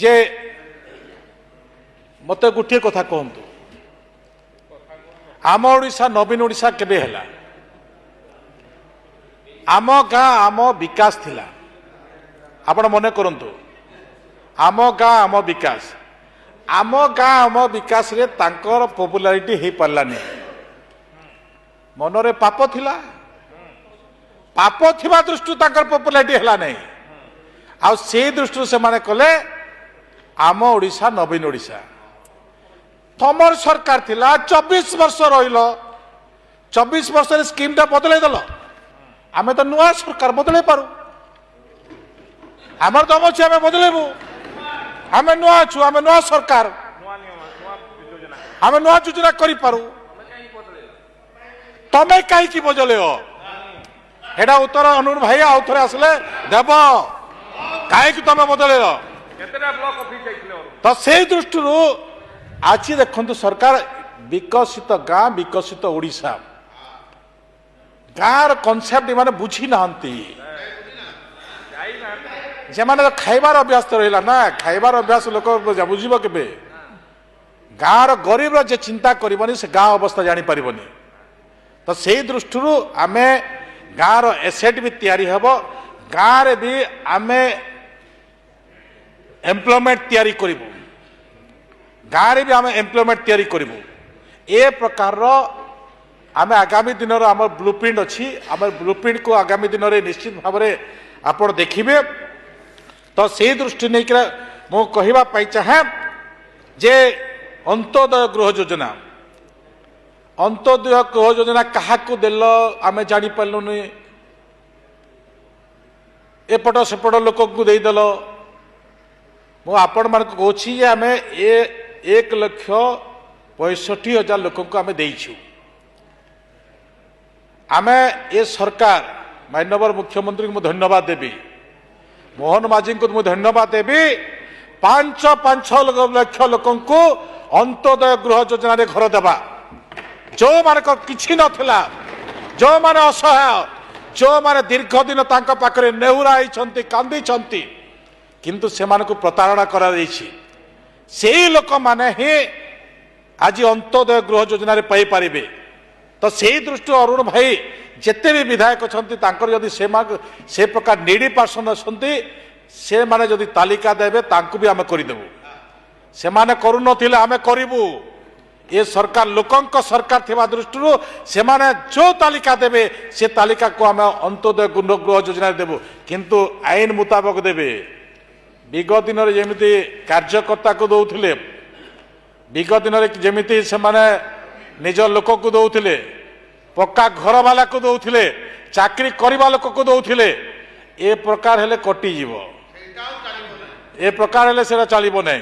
जे मत गोटे कथा कहतु आम ओडिशा नवीन ओडिशा केबे हैला आम गाँ आम विकास थिला आपण मने करंतु आम गाँ आम विकास रे तांकर पॉपुलारिटी हे पारलानी मनरे पाप थिला पाप थिबा दृष्टि तांकर पॉपुलारिटी हैला नहीं आ से दृष्टि से माने कले आम ओडिशा नवीन ओडिशा तमर सरकार थिला 24 वर्ष रहिल 24 वर्ष रे स्कीम टा बदलै दल आमे तो नुआ सरकार बदलै पारू आमर दम अछि आमे बदलेबू आमे नुआ छु आमे नुआ सरकार आमे नुआ योजना करि पारू तमे काई की बदले हो हेडा उत्तर अनुर भाई आउ थरे आसले देब काई की तमे बदले हो केतेटा ब्लॉक ऑफिस जाइथिले तो से दृष्टि आज देखु सरकार विकसित गाँ विकसित ओडिशा गाँव कनसेप्ट माने बुझी ना तो खाइबार अभ्यास तो रहा ना खाइबार अभ्यास लोक बुझब के गाँव गरीब जे चिंता करबनी से गाँव अवस्था जानी पारिबनी तो से दृष्टि आमे गाँव एसेट भी तैयारी हब गाँव रे भी आमे एम्प्लॉयमेंट तैयारी करिबु गाँव रे भी आमे एम्प्लॉयमेंट तैयारी करिबु ए प्रकार आमे आगामी दिन आम ब्लूप्रिंट अच्छी आम ब्लूप्रिंट को आगामी दिन में निश्चित भाव में आप देखिए तो से दृष्टि नहीं मु कहवाई चाहे जे अंत्योदय गृह योजना क्या देल आमे जानी पार्लुनि एपट सेपट लोक को देदेल मु आपण मान कहूँ आम 1,65,000 लोक को आम देइछु आमे ए सरकार माननीय मुख्यमंत्री को धन्यवाद देवी मोहन माझी को धन्यवाद देवी 5 लाख लोक को अंत्योदय गृह योजना रे घर देवा जो मान किछि नथिला जो माने असहाय जो माने दीर्घ दिन तांका पाखरे नेहुरा होइछंती कांदी किंतु से मानको प्रतारणा करा दैछि सेही लोक माने ही आज अंत्योदय गृह योजना रे पाई पारिबे तो से दृष्टि अरुण भाई जिते भी विधायक अच्छा जदि से प्रकार नीडी पर्सन अच्छा से माने जदि तालिका देवे तांकु भी आमे करदेबू से माने करू नथिले आमे करिबू ये सरकार लोकंक सरकार थिबा दृष्टि से माने जो तालिका देवे से तालिका को आमे अंत्योदय गृह योजना देबू किंतु आईन मुताबक देवे विगत दिन रे जेमिति कार्यकर्ता को दउथिले विगत दिन रे जेमिति से माने निज लोक को दौले पक्का घर वाला को दौले चाकरी करवा लोक को दौले ए प्रकार हेले कटिजीव ए प्रकार हेले सेटा चलिबो नहीं